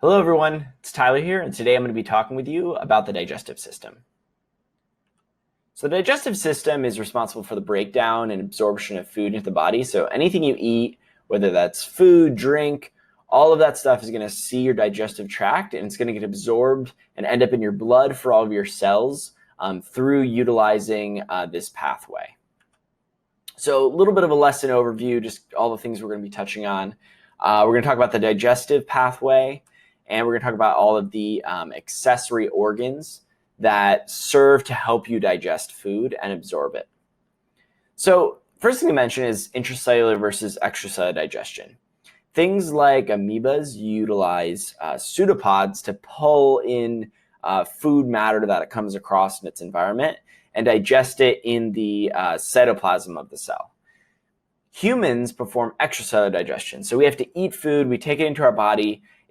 Hello everyone, it's Tyler here, and today I'm going to be talking with you about the digestive system. So the digestive system is responsible for the breakdown and absorption of food into the body. So anything you eat, whether that's food, drink, all of that stuff is going to see your digestive tract, and it's going to get absorbed and end up in your blood for all of your cells through utilizing this pathway. So a little bit of a lesson overview, just all the things we're going to be touching on. We're going to talk about the digestive pathway, and we're going to talk about all of the accessory organs that serve to help you digest food and absorb it. So first thing to mention is intracellular versus extracellular digestion. Things like amoebas utilize pseudopods to pull in food matter that it comes across in its environment and digest it in the cytoplasm of the cell. Humans perform extracellular digestion. So we have to eat food, we take it into our body,